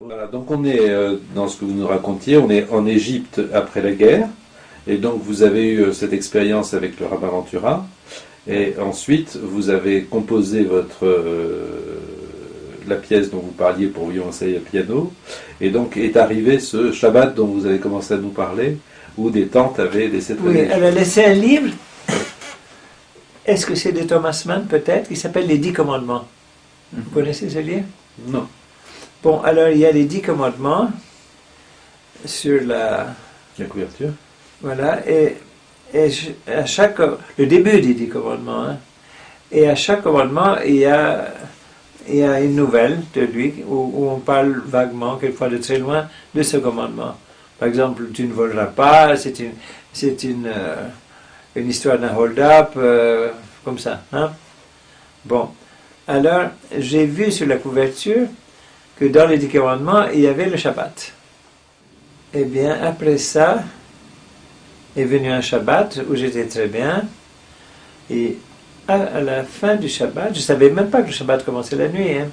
Voilà, donc on est, dans ce que vous nous racontiez, on est en Égypte après la guerre, et donc vous avez eu cette expérience avec le rabbin Ventura, et ensuite vous avez composé la pièce dont vous parliez pour violoncelle et piano, et donc est arrivé ce Shabbat dont vous avez commencé à nous parler, où des tantes avaient laissé traîner. Oui, elle a laissé un livre, est-ce que c'est de Thomas Mann peut-être, qui s'appelle Les 10 commandements. Vous connaissez ce livre? Non. Bon, alors il y a les 10 commandements sur la couverture. Voilà, et à chaque... Le début des 10 commandements, hein, et à chaque commandement, il y a une nouvelle de lui, où on parle vaguement, quelquefois de très loin, de ce commandement. Par exemple, tu ne voleras pas, c'est une histoire d'un hold-up, comme ça. Hein? Bon, alors, j'ai vu sur la couverture que dans les 10 commandements, il y avait le Shabbat. Eh bien, après ça, est venu un Shabbat où j'étais très bien, et à la fin du Shabbat, je ne savais même pas que le Shabbat commençait la nuit. Hein.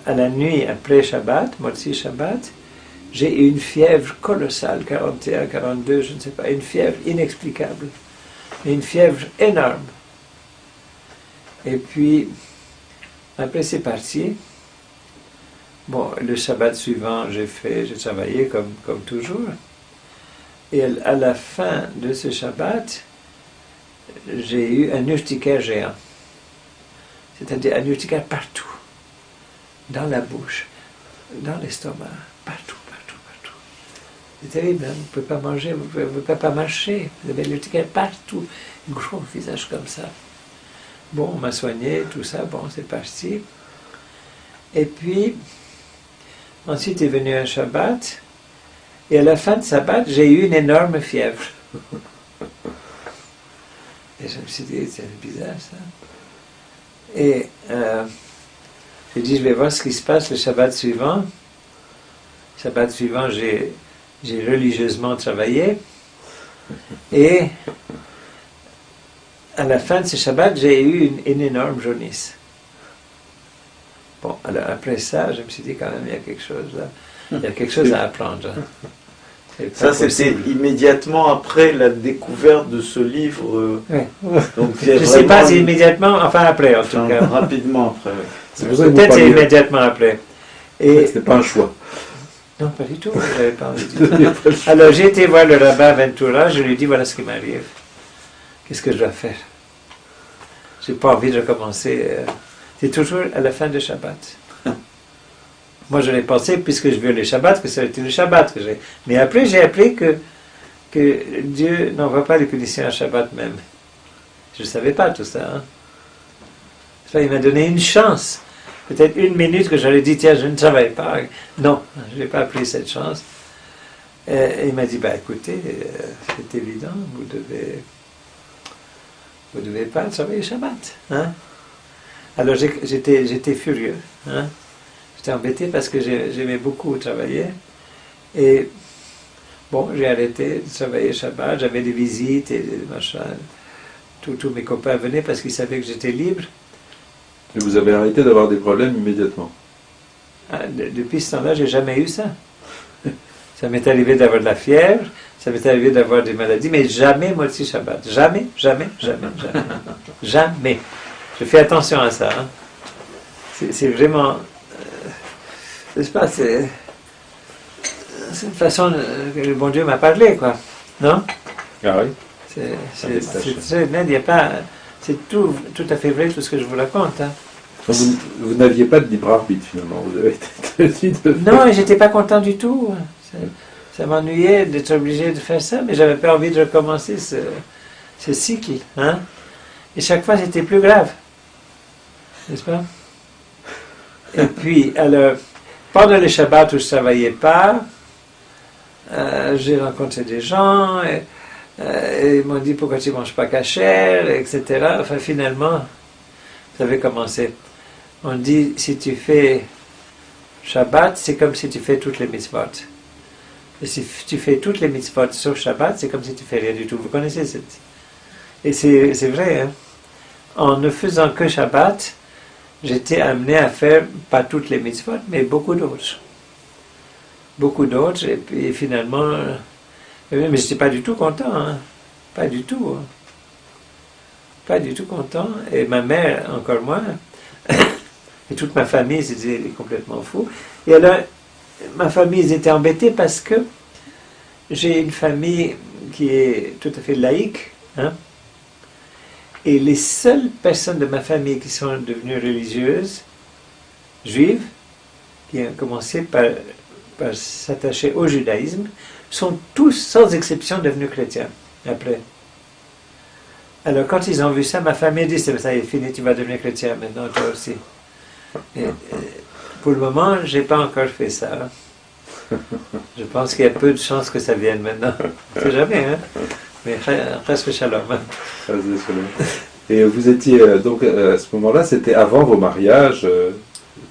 À la nuit après Shabbat, Motzi Shabbat, j'ai eu une fièvre colossale, 41, 42, je ne sais pas, une fièvre inexplicable, une fièvre énorme. Et puis, après c'est parti. Bon, le Shabbat suivant, j'ai travaillé comme toujours. Et à la fin de ce Shabbat, j'ai eu un urticaire géant. C'est-à-dire un urticaire partout. Dans la bouche, dans l'estomac, partout. C'est terrible, hein? Vous ne pouvez pas manger, vous ne pouvez pas marcher. Vous avez l'urticaire partout. Un gros visage comme ça. Bon, on m'a soigné, tout ça, bon, c'est parti. Et puis, ensuite est venu un Shabbat. Et à la fin de Shabbat, j'ai eu une énorme fièvre. Et je me suis dit, c'est bizarre ça. Et j'ai dit, je vais voir ce qui se passe le Shabbat suivant. Le Shabbat suivant, j'ai religieusement travaillé. Et à la fin de ce Shabbat, j'ai eu une énorme jaunisse. Bon, alors après ça, je me suis dit quand même, il y a quelque chose là. Il y a quelque chose à apprendre. Ça, c'était immédiatement après la découverte de ce livre. Oui. Donc, je ne sais pas si immédiatement, enfin après en tout cas. Rapidement après. Oui. Peut-être c'est immédiatement après. Et c'était pas un choix. Non, pas du tout. Je n'avais pas envie de tout. Alors j'ai été voir le rabbin Ventura, je lui ai dit voilà ce qui m'arrive. Qu'est-ce que je dois faire? Je n'ai pas envie de recommencer. C'est toujours à la fin de Shabbat. Moi, je l'ai pensé, puisque je veux le Shabbat, que ça a été le Shabbat que j'ai. Mais après, j'ai appris que Dieu n'envoie pas les punitions à Shabbat même. Je ne savais pas tout ça. Hein. Enfin, il m'a donné une chance. Peut-être une minute que j'aurais dit, tiens, je ne travaille pas. Non, je n'ai pas pris cette chance. Et il m'a dit, écoutez, c'est évident, vous devez pas travailler Shabbat. Hein. Alors, j'étais furieux. Hein. J'étais embêté parce que j'aimais beaucoup travailler. Et bon, j'ai arrêté de travailler Shabbat. J'avais des visites et des machins. Tous mes copains venaient parce qu'ils savaient que j'étais libre. Et vous avez arrêté d'avoir des problèmes immédiatement? Depuis ce temps-là, j'ai jamais eu ça. Ça m'est arrivé d'avoir de la fièvre, ça m'est arrivé d'avoir des maladies, mais jamais Motzi Shabbat. Jamais. Jamais. Je fais attention à ça. Hein. C'est vraiment... n'est-ce pas, c'est une façon que le bon Dieu m'a parlé, quoi. Non? Ah oui. C'est très net, il n'y a pas... C'est tout à fait vrai, tout ce que je vous raconte. Hein. Vous n'aviez pas de libre arbitre, finalement. Vous avez été Non, et j'étais pas content du tout. Ça m'ennuyait d'être obligé de faire ça, mais j'avais pas envie de recommencer ce cycle. Hein. Et chaque fois, c'était plus grave. N'est-ce pas? Et puis, alors... Pendant les Shabbats où je ne travaillais pas, j'ai rencontré des gens, et ils m'ont dit pourquoi tu ne manges pas kasher, etc. Enfin, finalement, ça avait commencé. On dit, si tu fais Shabbat, c'est comme si tu fais toutes les mitzvot. Et si tu fais toutes les mitzvot sauf Shabbat, c'est comme si tu fais rien du tout. Vous connaissez cette... Et c'est vrai, hein? En ne faisant que Shabbat, j'étais amené à faire, pas toutes les mitzvot, mais beaucoup d'autres. beaucoup d'autres, et puis finalement, mais je n'étais pas du tout content, hein. Pas du tout. Hein. Pas du tout content, et ma mère encore moins, et toute ma famille, c'était complètement fou. Et alors, ma famille, ils étaient embêtés parce que j'ai une famille qui est tout à fait laïque, hein, et les seules personnes de ma famille qui sont devenues religieuses, juives, qui ont commencé par s'attacher au judaïsme, sont tous, sans exception, devenus chrétiens après. Alors quand ils ont vu ça, ma famille a dit, ça y est, fini, tu vas devenir chrétien maintenant, toi aussi. Et, pour le moment, je n'ai pas encore fait ça. Je pense qu'il y a peu de chances que ça vienne maintenant. On ne sait jamais, hein. Mais presque shalom. Et vous étiez, donc à ce moment-là, c'était avant vos mariages,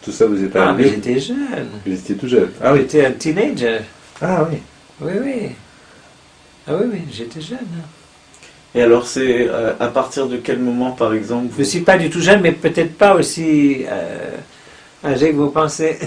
tout ça vous êtes Ah, arrivé. mais j'étais jeune. Vous étiez tout jeune. Ah oui. J'étais un teenager. Ah oui. Oui, oui. Ah oui, oui, j'étais jeune. Et alors, c'est à partir de quel moment, par exemple Je ne suis pas du tout jeune, mais peut-être pas aussi âgé que vous pensez.